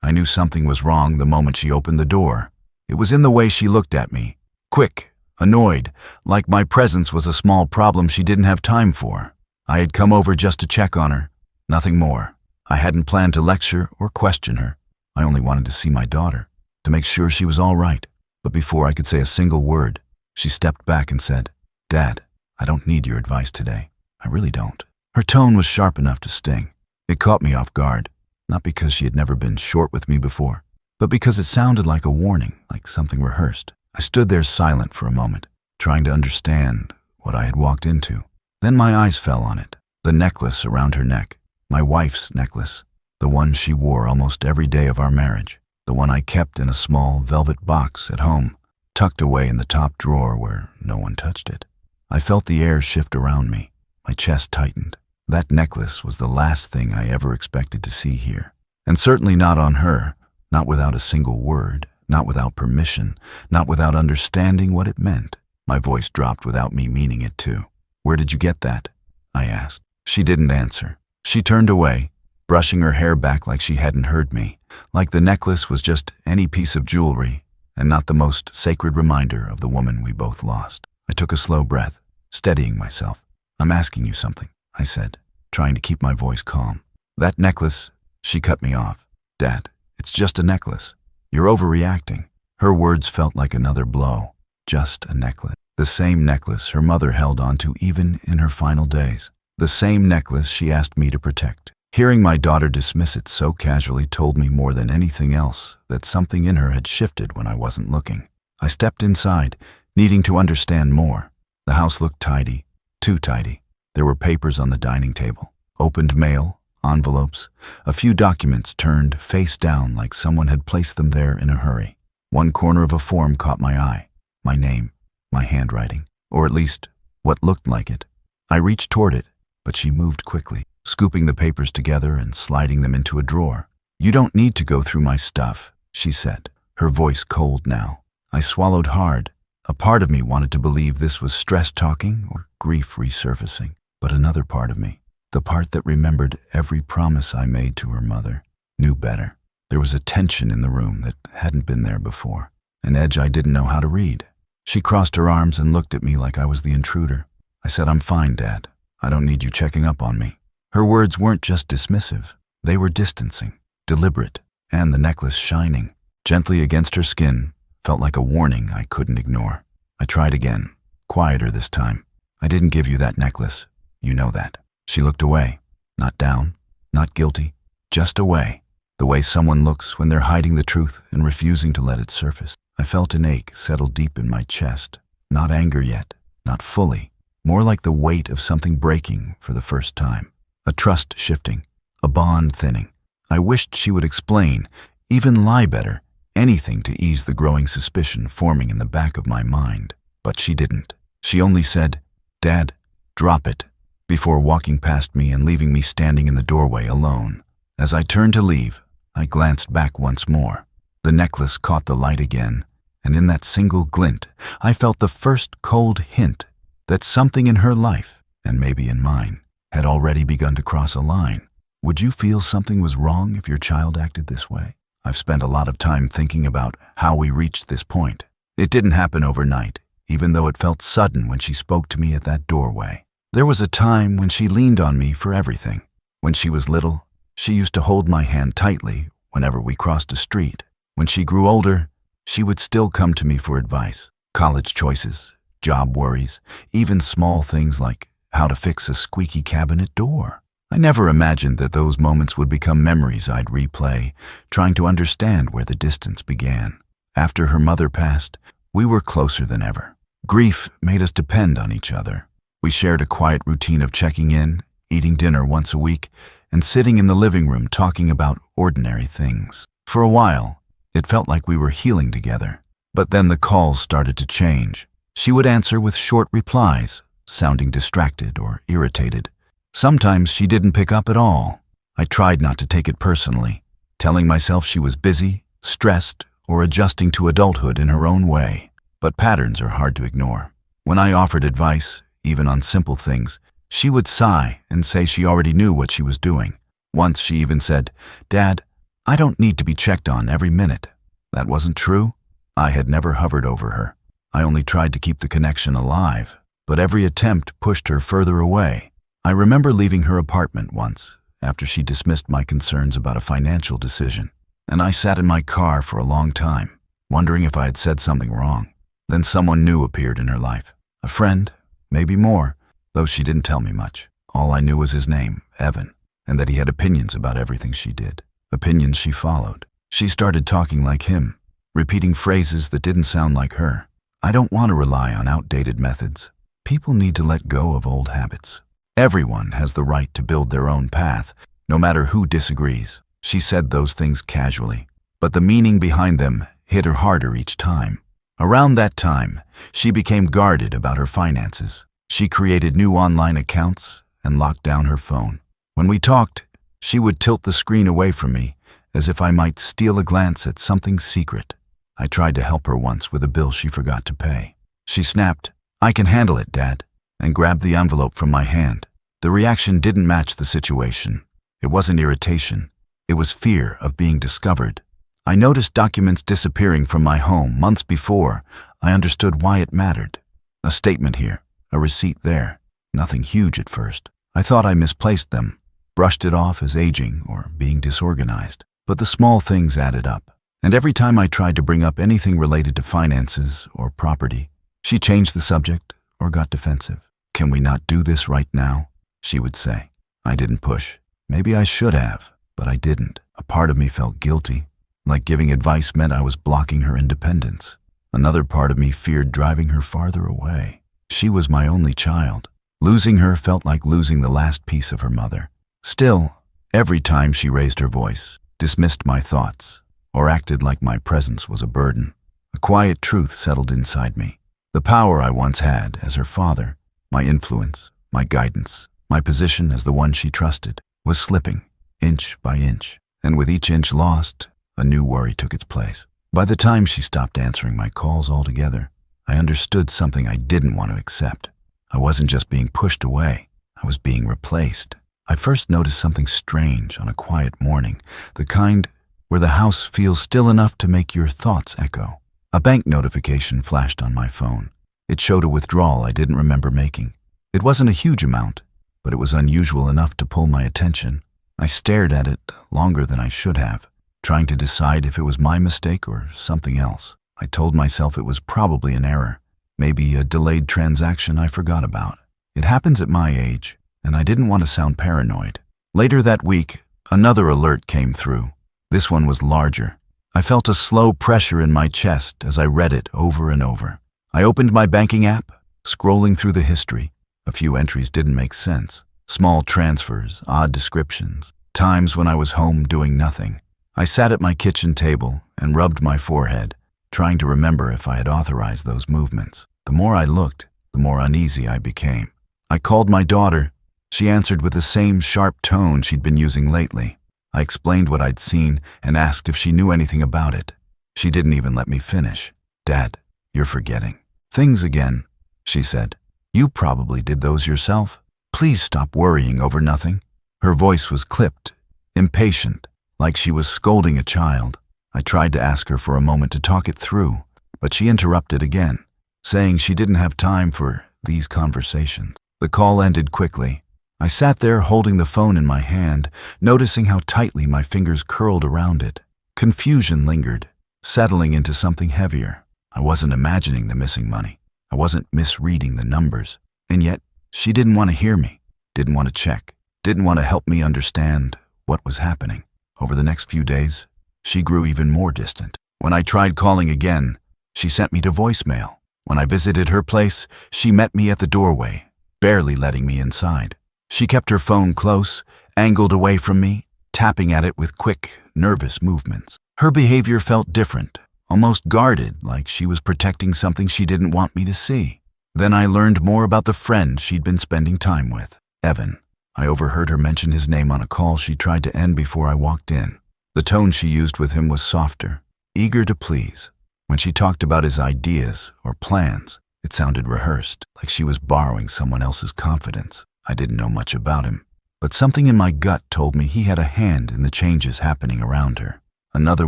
I knew something was wrong the moment she opened the door. It was in the way she looked at me. Quick, annoyed, like my presence was a small problem she didn't have time for. I had come over just to check on her, nothing more. I hadn't planned to lecture or question her. I only wanted to see my daughter, to make sure she was all right. But before I could say a single word, she stepped back and said, "Dad, I don't need your advice today. I really don't." Her tone was sharp enough to sting. It caught me off guard, not because she had never been short with me before, but because it sounded like a warning, like something rehearsed. I stood there silent for a moment, trying to understand what I had walked into. Then my eyes fell on it, the necklace around her neck, my wife's necklace, the one she wore almost every day of our marriage, the one I kept in a small velvet box at home, tucked away in the top drawer where no one touched it. I felt the air shift around me. My chest tightened. That necklace was the last thing I ever expected to see here. And certainly not on her, not without a single word, not without permission, not without understanding what it meant. My voice dropped without me meaning it to. "Where did you get that?" I asked. She didn't answer. She turned away, brushing her hair back like she hadn't heard me, like the necklace was just any piece of jewelry and not the most sacred reminder of the woman we both lost. I took a slow breath, steadying myself. "I'm asking you something," I said, trying to keep my voice calm. "That necklace," she cut me off. "Dad, it's just a necklace. You're overreacting." Her words felt like another blow. Just a necklace. The same necklace her mother held onto even in her final days. The same necklace she asked me to protect. Hearing my daughter dismiss it so casually told me more than anything else that something in her had shifted when I wasn't looking. I stepped inside, needing to understand more. The house looked tidy, too tidy. There were papers on the dining table, opened mail, envelopes, a few documents turned face down like someone had placed them there in a hurry. One corner of a form caught my eye, my name, my handwriting, or at least what looked like it. I reached toward it, but she moved quickly, scooping the papers together and sliding them into a drawer. "You don't need to go through my stuff," she said, her voice cold now. I swallowed hard. A part of me wanted to believe this was stress talking or grief resurfacing, but another part of me, the part that remembered every promise I made to her mother, knew better. There was a tension in the room that hadn't been there before, an edge I didn't know how to read. She crossed her arms and looked at me like I was the intruder. I said, "I'm fine, Dad. I don't need you checking up on me." Her words weren't just dismissive. They were distancing, deliberate, and the necklace shining gently against her skin felt like a warning I couldn't ignore. I tried again, quieter this time. "I didn't give you that necklace. You know that." She looked away, not down, not guilty, just away, the way someone looks when they're hiding the truth and refusing to let it surface. I felt an ache settle deep in my chest, not anger yet, not fully, more like the weight of something breaking for the first time, a trust shifting, a bond thinning. I wished she would explain, even lie better, anything to ease the growing suspicion forming in the back of my mind. But she didn't. She only said, "Dad, drop it," before walking past me and leaving me standing in the doorway alone. As I turned to leave, I glanced back once more. The necklace caught the light again, and in that single glint, I felt the first cold hint that something in her life, and maybe in mine, had already begun to cross a line. Would you feel something was wrong if your child acted this way? I've spent a lot of time thinking about how we reached this point. It didn't happen overnight, even though it felt sudden when she spoke to me at that doorway. There was a time when she leaned on me for everything. When she was little, she used to hold my hand tightly whenever we crossed a street. When she grew older, she would still come to me for advice. College choices, job worries, even small things like how to fix a squeaky cabinet door. I never imagined that those moments would become memories I'd replay, trying to understand where the distance began. After her mother passed, we were closer than ever. Grief made us depend on each other. We shared a quiet routine of checking in, eating dinner once a week, and sitting in the living room talking about ordinary things. For a while, it felt like we were healing together. But then the calls started to change. She would answer with short replies, sounding distracted or irritated. Sometimes she didn't pick up at all. I tried not to take it personally, telling myself she was busy, stressed, or adjusting to adulthood in her own way. But patterns are hard to ignore. When I offered advice, even on simple things, she would sigh and say she already knew what she was doing. Once she even said, "Dad, I don't need to be checked on every minute. That wasn't true. I had never hovered over her. I only tried to keep the connection alive, but every attempt pushed her further away. I remember leaving her apartment once, after she dismissed my concerns about a financial decision, and I sat in my car for a long time, wondering if I had said something wrong. Then someone new appeared in her life. A friend, maybe more, though she didn't tell me much. All I knew was his name, Evan, and that he had opinions about everything she did. Opinions she followed. She started talking like him, repeating phrases that didn't sound like her. I don't want to rely on outdated methods. People need to let go of old habits. Everyone has the right to build their own path, no matter who disagrees. She said those things casually, but the meaning behind them hit her harder each time. Around that time, she became guarded about her finances. She created new online accounts and locked down her phone. When we talked, she would tilt the screen away from me, as if I might steal a glance at something secret. I tried to help her once with a bill she forgot to pay. She snapped, "I can handle it, Dad," and grabbed the envelope from my hand. The reaction didn't match the situation. It wasn't irritation. It was fear of being discovered. I noticed documents disappearing from my home months before. I understood why it mattered. A statement here, a receipt there. Nothing huge at first. I thought I misplaced them, brushed it off as aging or being disorganized. But the small things added up. And every time I tried to bring up anything related to finances or property, she changed the subject or got defensive. "Can we not do this right now?" she would say. I didn't push. Maybe I should have, but I didn't. A part of me felt guilty, like giving advice meant I was blocking her independence. Another part of me feared driving her farther away. She was my only child. Losing her felt like losing the last piece of her mother. Still, every time she raised her voice, dismissed my thoughts, or acted like my presence was a burden, a quiet truth settled inside me. The power I once had as her father, my influence, my guidance, my position as the one she trusted, was slipping, inch by inch. And with each inch lost, a new worry took its place. By the time she stopped answering my calls altogether, I understood something I didn't want to accept. I wasn't just being pushed away, I was being replaced. I first noticed something strange on a quiet morning, the kind where the house feels still enough to make your thoughts echo. A bank notification flashed on my phone. It showed a withdrawal I didn't remember making. It wasn't a huge amount, but it was unusual enough to pull my attention. I stared at it longer than I should have, trying to decide if it was my mistake or something else. I told myself it was probably an error, maybe a delayed transaction I forgot about. It happens at my age, and I didn't want to sound paranoid. Later that week, another alert came through. This one was larger. I felt a slow pressure in my chest as I read it over and over. I opened my banking app, scrolling through the history. A few entries didn't make sense. Small transfers, odd descriptions, times when I was home doing nothing. I sat at my kitchen table and rubbed my forehead, trying to remember if I had authorized those movements. The more I looked, the more uneasy I became. I called my daughter. She answered with the same sharp tone she'd been using lately. I explained what I'd seen and asked if she knew anything about it. She didn't even let me finish. "Dad, you're forgetting things again," she said. "You probably did those yourself. Please stop worrying over nothing." Her voice was clipped, impatient, like she was scolding a child. I tried to ask her for a moment to talk it through, but she interrupted again, saying she didn't have time for these conversations. The call ended quickly. I sat there holding the phone in my hand, noticing how tightly my fingers curled around it. Confusion lingered, settling into something heavier. I wasn't imagining the missing money. I wasn't misreading the numbers. And yet, she didn't want to hear me, didn't want to check, didn't want to help me understand what was happening. Over the next few days, she grew even more distant. When I tried calling again, she sent me to voicemail. When I visited her place, she met me at the doorway, barely letting me inside. She kept her phone close, angled away from me, tapping at it with quick, nervous movements. Her behavior felt different, almost guarded, like she was protecting something she didn't want me to see. Then I learned more about the friend she'd been spending time with, Evan. I overheard her mention his name on a call she tried to end before I walked in. The tone she used with him was softer, eager to please. When she talked about his ideas or plans, it sounded rehearsed, like she was borrowing someone else's confidence. I didn't know much about him, but something in my gut told me he had a hand in the changes happening around her. Another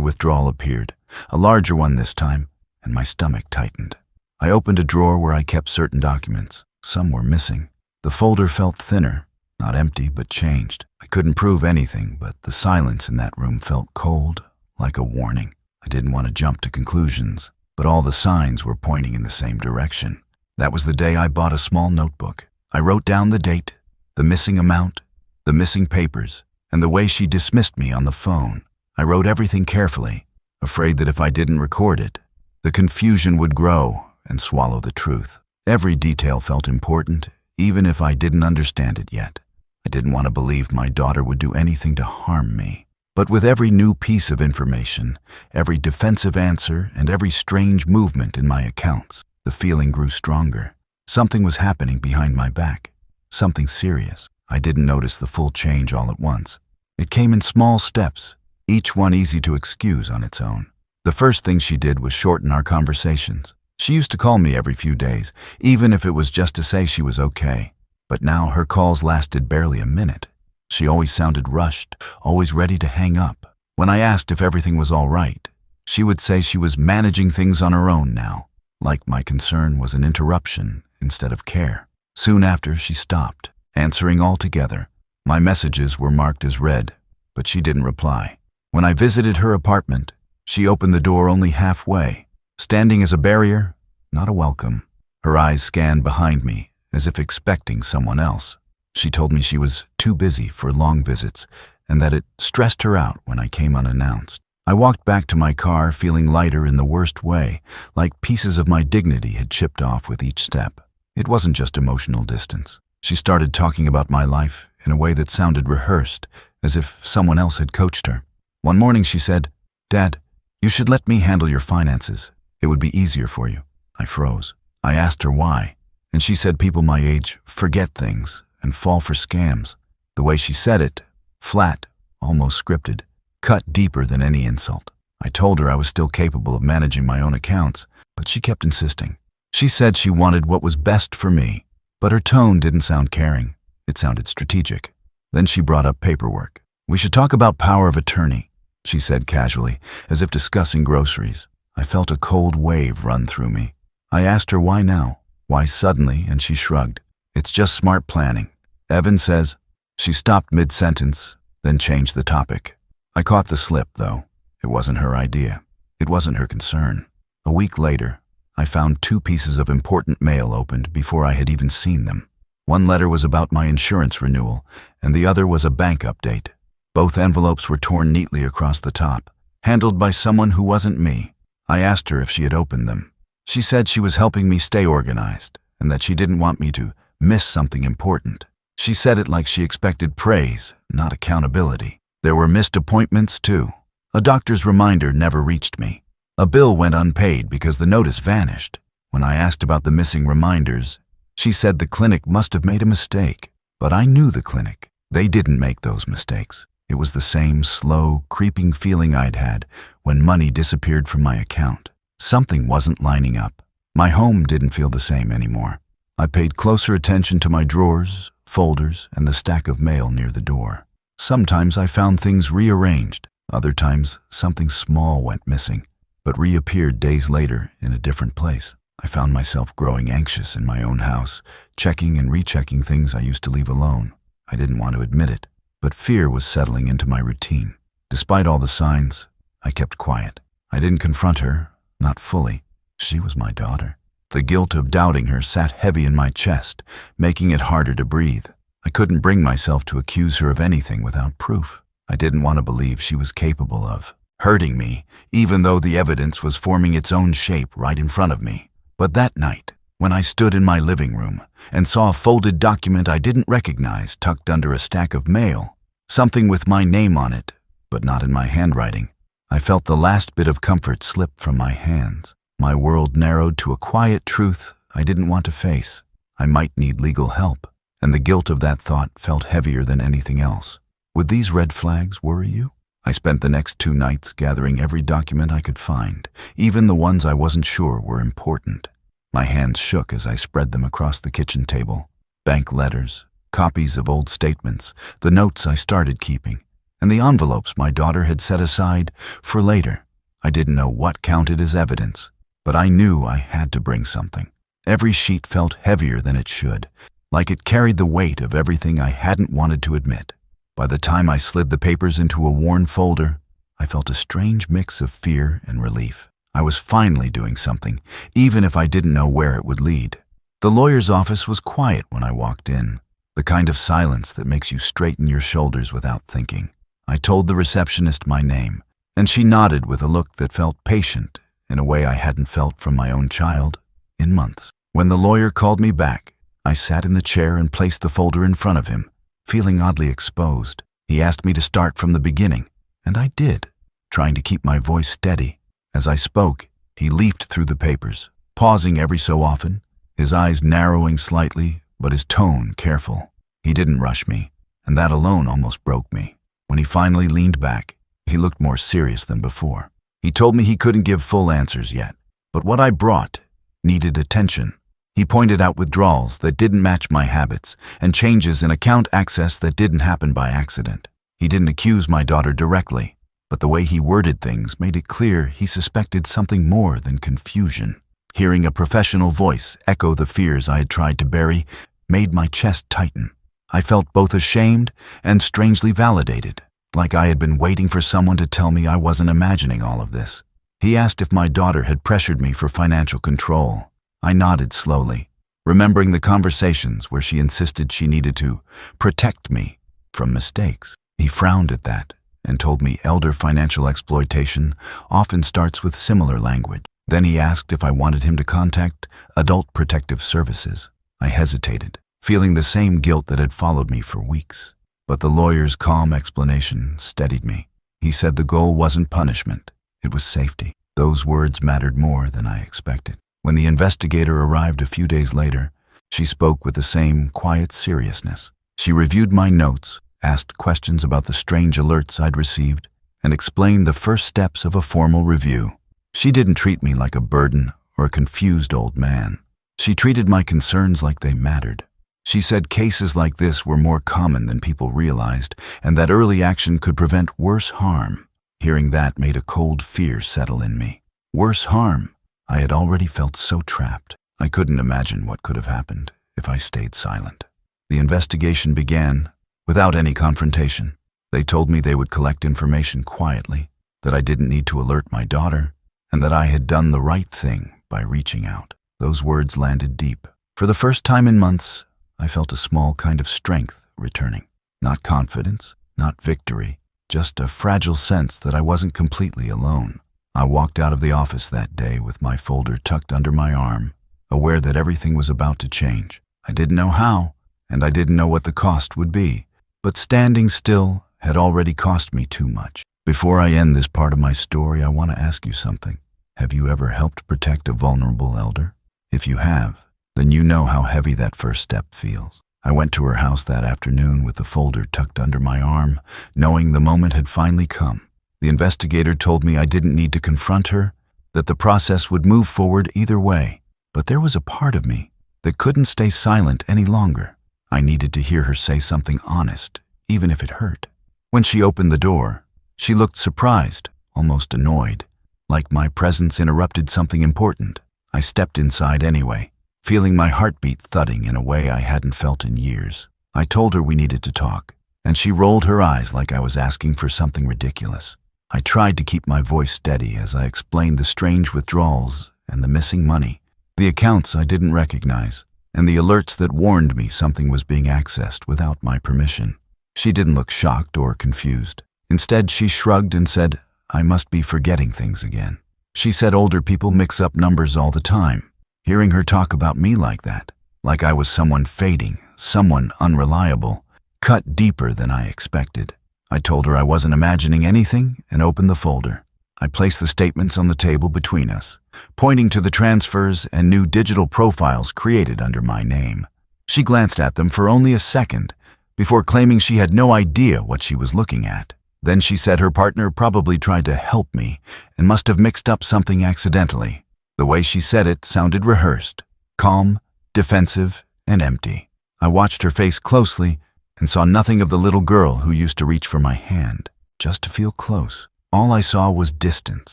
withdrawal appeared, a larger one this time, and my stomach tightened. I opened a drawer where I kept certain documents. Some were missing. The folder felt thinner, not empty, but changed. I couldn't prove anything, but the silence in that room felt cold, like a warning. I didn't want to jump to conclusions, but all the signs were pointing in the same direction. That was the day I bought a small notebook. I wrote down the date, the missing amount, the missing papers, and the way she dismissed me on the phone. I wrote everything carefully, afraid that if I didn't record it, the confusion would grow and swallow the truth. Every detail felt important, even if I didn't understand it yet. I didn't want to believe my daughter would do anything to harm me. But with every new piece of information, every defensive answer, and every strange movement in my accounts, the feeling grew stronger. Something was happening behind my back. Something serious. I didn't notice the full change all at once. It came in small steps, each one easy to excuse on its own. The first thing she did was shorten our conversations. She used to call me every few days, even if it was just to say she was okay. But now her calls lasted barely a minute. She always sounded rushed, always ready to hang up. When I asked if everything was all right, she would say she was managing things on her own now, like my concern was an interruption instead of care. Soon after, she stopped, answering altogether. My messages were marked as read, but she didn't reply. When I visited her apartment, she opened the door only halfway, standing as a barrier, not a welcome. Her eyes scanned behind me, as if expecting someone else. She told me she was too busy for long visits and that it stressed her out when I came unannounced. I walked back to my car feeling lighter in the worst way, like pieces of my dignity had chipped off with each step. It wasn't just emotional distance. She started talking about my life in a way that sounded rehearsed, as if someone else had coached her. One morning she said, "Dad, you should let me handle your finances. It would be easier for you." I froze. I asked her why, and she said people my age forget things and fall for scams. The way she said it, flat, almost scripted, cut deeper than any insult. I told her I was still capable of managing my own accounts, but she kept insisting. She said she wanted what was best for me, but her tone didn't sound caring. It sounded strategic. Then she brought up paperwork. "We should talk about power of attorney," she said casually, as if discussing groceries. I felt a cold wave run through me. I asked her why now, why suddenly, and she shrugged. "It's just smart planning. Evan says." She stopped mid-sentence, then changed the topic. I caught the slip, though. It wasn't her idea. It wasn't her concern. A week later, I found 2 pieces of important mail opened before I had even seen them. One letter was about my insurance renewal, and the other was a bank update. Both envelopes were torn neatly across the top, handled by someone who wasn't me. I asked her if she had opened them. She said she was helping me stay organized, and that she didn't want me to miss something important. She said it like she expected praise, not accountability. There were missed appointments, too. A doctor's reminder never reached me. A bill went unpaid because the notice vanished. When I asked about the missing reminders, she said the clinic must have made a mistake. But I knew the clinic. They didn't make those mistakes. It was the same slow, creeping feeling I'd had when money disappeared from my account. Something wasn't lining up. My home didn't feel the same anymore. I paid closer attention to my drawers, folders, and the stack of mail near the door. Sometimes I found things rearranged. Other times, something small went missing, but reappeared days later in a different place. I found myself growing anxious in my own house, checking and rechecking things I used to leave alone. I didn't want to admit it, but fear was settling into my routine. Despite all the signs, I kept quiet. I didn't confront her, not fully. She was my daughter. The guilt of doubting her sat heavy in my chest, making it harder to breathe. I couldn't bring myself to accuse her of anything without proof. I didn't want to believe she was capable of hurting me, even though the evidence was forming its own shape right in front of me. But that night, when I stood in my living room and saw a folded document I didn't recognize tucked under a stack of mail, something with my name on it, but not in my handwriting, I felt the last bit of comfort slip from my hands. My world narrowed to a quiet truth I didn't want to face. I might need legal help, and the guilt of that thought felt heavier than anything else. Would these red flags worry you? I spent the next 2 nights gathering every document I could find, even the ones I wasn't sure were important. My hands shook as I spread them across the kitchen table. Bank letters, copies of old statements, the notes I started keeping, and the envelopes my daughter had set aside for later. I didn't know what counted as evidence, but I knew I had to bring something. Every sheet felt heavier than it should, like it carried the weight of everything I hadn't wanted to admit. By the time I slid the papers into a worn folder, I felt a strange mix of fear and relief. I was finally doing something, even if I didn't know where it would lead. The lawyer's office was quiet when I walked in, the kind of silence that makes you straighten your shoulders without thinking. I told the receptionist my name, and she nodded with a look that felt patient in a way I hadn't felt from my own child in months. When the lawyer called me back, I sat in the chair and placed the folder in front of him, feeling oddly exposed. He asked me to start from the beginning, and I did, trying to keep my voice steady. As I spoke, he leafed through the papers, pausing every so often, his eyes narrowing slightly, but his tone careful. He didn't rush me, and that alone almost broke me. When he finally leaned back, he looked more serious than before. He told me he couldn't give full answers yet, but what I brought needed attention. He pointed out withdrawals that didn't match my habits and changes in account access that didn't happen by accident. He didn't accuse my daughter directly, but the way he worded things made it clear he suspected something more than confusion. Hearing a professional voice echo the fears I had tried to bury made my chest tighten. I felt both ashamed and strangely validated, like I had been waiting for someone to tell me I wasn't imagining all of this. He asked if my daughter had pressured me for financial control. I nodded slowly, remembering the conversations where she insisted she needed to protect me from mistakes. He frowned at that and told me elder financial exploitation often starts with similar language. Then he asked if I wanted him to contact Adult Protective Services. I hesitated, feeling the same guilt that had followed me for weeks. But the lawyer's calm explanation steadied me. He said the goal wasn't punishment, it was safety. Those words mattered more than I expected. When the investigator arrived a few days later, she spoke with the same quiet seriousness. She reviewed my notes, asked questions about the strange alerts I'd received, and explained the first steps of a formal review. She didn't treat me like a burden or a confused old man. She treated my concerns like they mattered. She said cases like this were more common than people realized, and that early action could prevent worse harm. Hearing that made a cold fear settle in me. Worse harm? I had already felt so trapped. I couldn't imagine what could have happened if I stayed silent. The investigation began without any confrontation. They told me they would collect information quietly, that I didn't need to alert my daughter, and that I had done the right thing by reaching out. Those words landed deep. For the first time in months, I felt a small kind of strength returning. Not confidence, not victory, just a fragile sense that I wasn't completely alone. I walked out of the office that day with my folder tucked under my arm, aware that everything was about to change. I didn't know how, and I didn't know what the cost would be, but standing still had already cost me too much. Before I end this part of my story, I want to ask you something. Have you ever helped protect a vulnerable elder? If you have, then you know how heavy that first step feels. I went to her house that afternoon with the folder tucked under my arm, knowing the moment had finally come. The investigator told me I didn't need to confront her, that the process would move forward either way. But there was a part of me that couldn't stay silent any longer. I needed to hear her say something honest, even if it hurt. When she opened the door, she looked surprised, almost annoyed, like my presence interrupted something important. I stepped inside anyway, feeling my heartbeat thudding in a way I hadn't felt in years. I told her we needed to talk, and she rolled her eyes like I was asking for something ridiculous. I tried to keep my voice steady as I explained the strange withdrawals and the missing money, the accounts I didn't recognize, and the alerts that warned me something was being accessed without my permission. She didn't look shocked or confused. Instead, she shrugged and said, I must be forgetting things again. She said older people mix up numbers all the time. Hearing her talk about me like that, like I was someone fading, someone unreliable, cut deeper than I expected. I told her I wasn't imagining anything and opened the folder. I placed the statements on the table between us, pointing to the transfers and new digital profiles created under my name. She glanced at them for only a second before claiming she had no idea what she was looking at. Then she said her partner probably tried to help me and must have mixed up something accidentally. The way she said it sounded rehearsed, calm, defensive, and empty. I watched her face closely and saw nothing of the little girl who used to reach for my hand, just to feel close. All I saw was distance.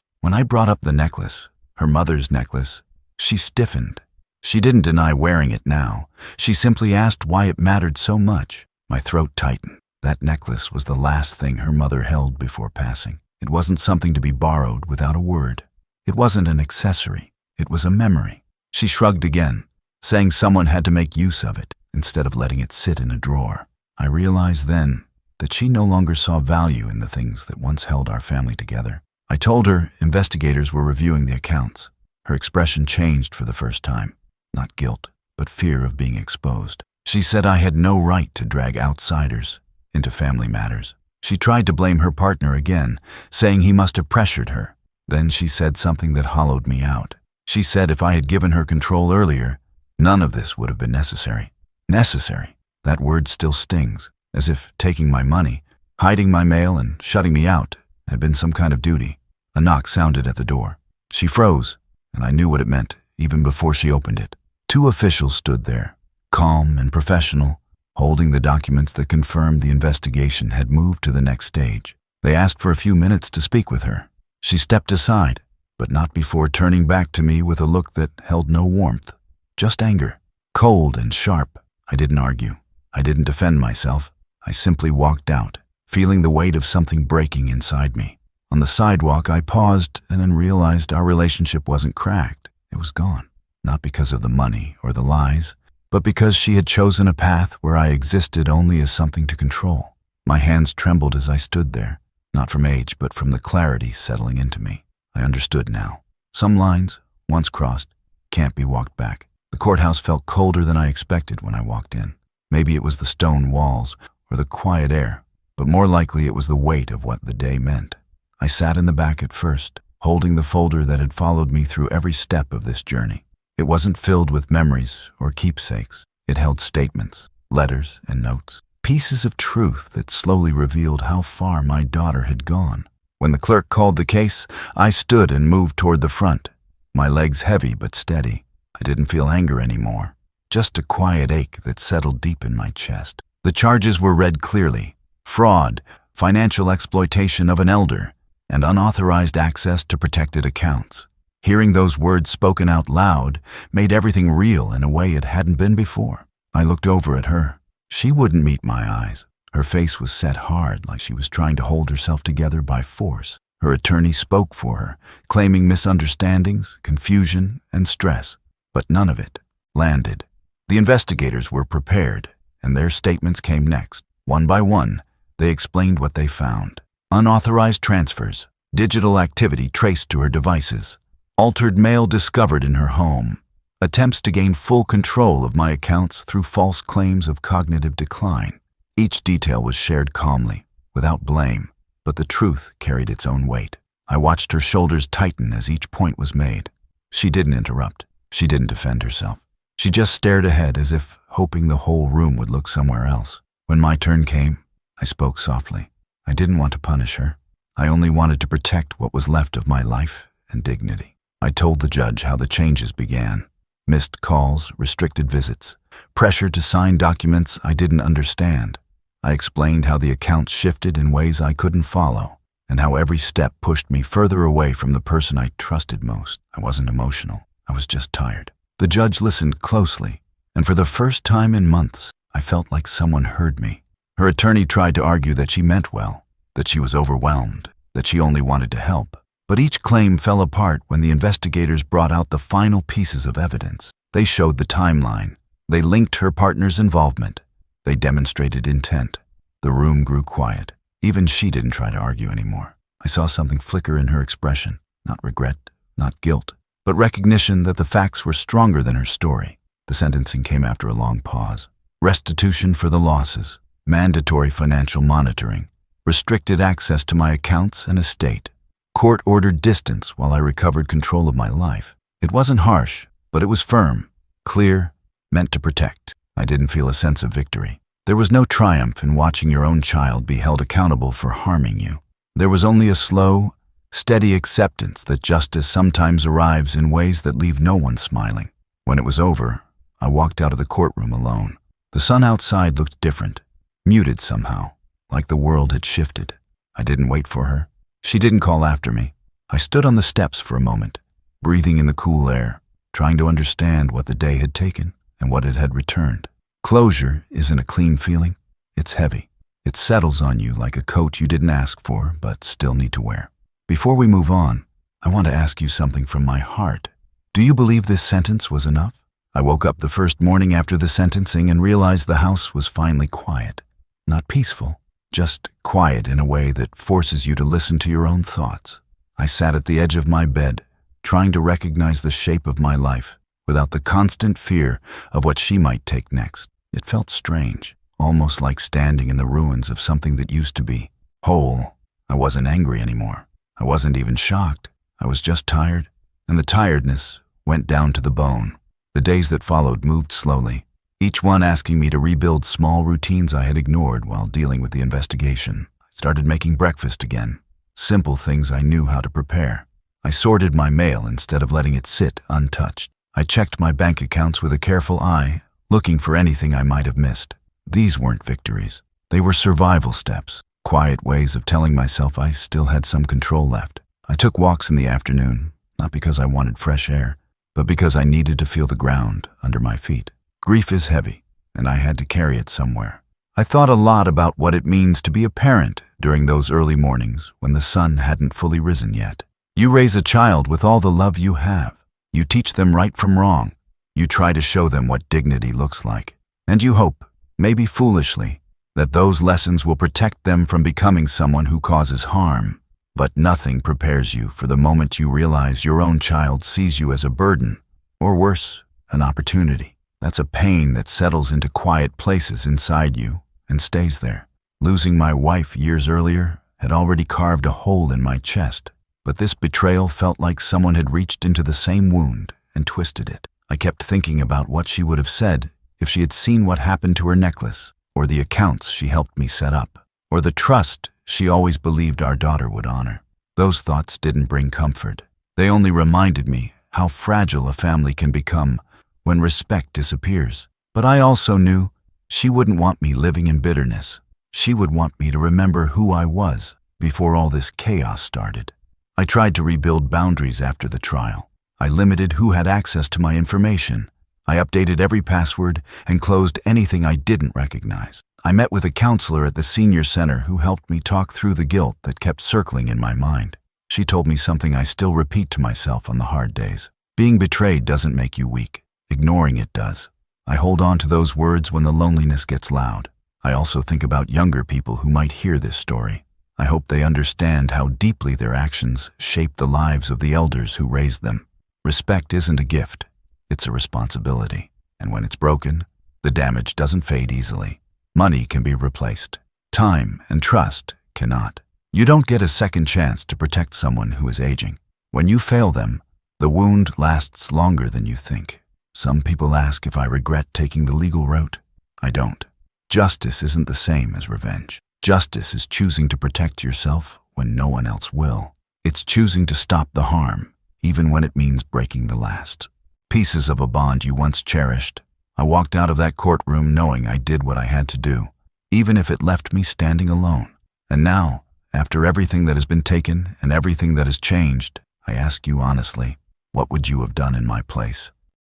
When I brought up the necklace, her mother's necklace, she stiffened. She didn't deny wearing it now. She simply asked why it mattered so much. My throat tightened. That necklace was the last thing her mother held before passing. It wasn't something to be borrowed without a word. It wasn't an accessory. It was a memory. She shrugged again, saying someone had to make use of it instead of letting it sit in a drawer. I realized then that she no longer saw value in the things that once held our family together. I told her investigators were reviewing the accounts. Her expression changed for the first time. Not guilt, but fear of being exposed. She said I had no right to drag outsiders into family matters. She tried to blame her partner again, saying he must have pressured her. Then she said something that hollowed me out. She said if I had given her control earlier, none of this would have been necessary. Necessary. That word still stings, as if taking my money, hiding my mail, and shutting me out had been some kind of duty. A knock sounded at the door. She froze, and I knew what it meant even before she opened it. 2 officials stood there, calm and professional, holding the documents that confirmed the investigation had moved to the next stage. They asked for a few minutes to speak with her. She stepped aside, but not before turning back to me with a look that held no warmth, just anger, cold and sharp. I didn't argue. I didn't defend myself. I simply walked out, feeling the weight of something breaking inside me. On the sidewalk, I paused and then realized our relationship wasn't cracked. It was gone. Not because of the money or the lies, but because she had chosen a path where I existed only as something to control. My hands trembled as I stood there, not from age, but from the clarity settling into me. I understood now. Some lines, once crossed, can't be walked back. The courthouse felt colder than I expected when I walked in. Maybe it was the stone walls or the quiet air, but more likely it was the weight of what the day meant. I sat in the back at first, holding the folder that had followed me through every step of this journey. It wasn't filled with memories or keepsakes. It held statements, letters, and notes, pieces of truth that slowly revealed how far my daughter had gone. When the clerk called the case, I stood and moved toward the front, my legs heavy but steady. I didn't feel anger anymore, just a quiet ache that settled deep in my chest. The charges were read clearly: fraud, financial exploitation of an elder, and unauthorized access to protected accounts. Hearing those words spoken out loud made everything real in a way it hadn't been before. I looked over at her. She wouldn't meet my eyes. Her face was set hard, like she was trying to hold herself together by force. Her attorney spoke for her, claiming misunderstandings, confusion, and stress. But none of it landed. The investigators were prepared, and their statements came next. One by one, they explained what they found. Unauthorized transfers, digital activity traced to her devices, altered mail discovered in her home, attempts to gain full control of my accounts through false claims of cognitive decline. Each detail was shared calmly, without blame, but the truth carried its own weight. I watched her shoulders tighten as each point was made. She didn't interrupt. She didn't defend herself. She just stared ahead as if hoping the whole room would look somewhere else. When my turn came, I spoke softly. I didn't want to punish her. I only wanted to protect what was left of my life and dignity. I told the judge how the changes began. Missed calls, restricted visits, pressure to sign documents I didn't understand. I explained how the accounts shifted in ways I couldn't follow, and how every step pushed me further away from the person I trusted most. I wasn't emotional. I was just tired. The judge listened closely, and for the first time in months, I felt like someone heard me. Her attorney tried to argue that she meant well, that she was overwhelmed, that she only wanted to help. But each claim fell apart when the investigators brought out the final pieces of evidence. They showed the timeline. They linked her partner's involvement. They demonstrated intent. The room grew quiet. Even she didn't try to argue anymore. I saw something flicker in her expression, not regret, not guilt, but recognition that the facts were stronger than her story. The sentencing came after a long pause. Restitution for the losses, mandatory financial monitoring, restricted access to my accounts and estate, court-ordered distance while I recovered control of my life. It wasn't harsh, but it was firm, clear, meant to protect. I didn't feel a sense of victory. There was no triumph in watching your own child be held accountable for harming you. There was only a slow, steady acceptance that justice sometimes arrives in ways that leave no one smiling. When it was over, I walked out of the courtroom alone. The sun outside looked different, muted somehow, like the world had shifted. I didn't wait for her. She didn't call after me. I stood on the steps for a moment, breathing in the cool air, trying to understand what the day had taken and what it had returned. Closure isn't a clean feeling. It's heavy. It settles on you like a coat you didn't ask for but still need to wear. Before we move on, I want to ask you something from my heart. Do you believe this sentence was enough? I woke up the first morning after the sentencing and realized the house was finally quiet. Not peaceful, just quiet in a way that forces you to listen to your own thoughts. I sat at the edge of my bed, trying to recognize the shape of my life, without the constant fear of what she might take next. It felt strange, almost like standing in the ruins of something that used to be whole. I wasn't angry anymore. I wasn't even shocked. I was just tired, and the tiredness went down to the bone. The days that followed moved slowly, each one asking me to rebuild small routines I had ignored while dealing with the investigation. I started making breakfast again, simple things I knew how to prepare. I sorted my mail instead of letting it sit untouched. I checked my bank accounts with a careful eye, looking for anything I might have missed. These weren't victories. They were survival steps, quiet ways of telling myself I still had some control left. I took walks in the afternoon, not because I wanted fresh air, but because I needed to feel the ground under my feet. Grief is heavy, and I had to carry it somewhere. I thought a lot about what it means to be a parent during those early mornings when the sun hadn't fully risen yet. You raise a child with all the love you have. You teach them right from wrong. You try to show them what dignity looks like. And you hope, maybe foolishly, that those lessons will protect them from becoming someone who causes harm. But nothing prepares you for the moment you realize your own child sees you as a burden, or worse, an opportunity. That's a pain that settles into quiet places inside you and stays there. Losing my wife years earlier had already carved a hole in my chest, but this betrayal felt like someone had reached into the same wound and twisted it. I kept thinking about what she would have said if she had seen what happened to her necklace, or the accounts she helped me set up, or the trust she always believed our daughter would honor. Those thoughts didn't bring comfort. They only reminded me how fragile a family can become when respect disappears. But I also knew she wouldn't want me living in bitterness. She would want me to remember who I was before all this chaos started. I tried to rebuild boundaries after the trial. I limited who had access to my information. I updated every password and closed anything I didn't recognize. I met with a counselor at the senior center who helped me talk through the guilt that kept circling in my mind. She told me something I still repeat to myself on the hard days. Being betrayed doesn't make you weak. Ignoring it does. I hold on to those words when the loneliness gets loud. I also think about younger people who might hear this story. I hope they understand how deeply their actions shape the lives of the elders who raised them. Respect isn't a gift. It's a responsibility. And when it's broken, the damage doesn't fade easily. Money can be replaced. Time and trust cannot. You don't get a second chance to protect someone who is aging. When you fail them, the wound lasts longer than you think. Some people ask if I regret taking the legal route. I don't. Justice isn't the same as revenge. Justice is choosing to protect yourself when no one else will. It's choosing to stop the harm, even when it means breaking the last pieces of a bond you once cherished. I walked out of that courtroom knowing I did what I had to do, even if it left me standing alone. And now, after everything that has been taken and everything that has changed, I ask you honestly, what would you have done in my place?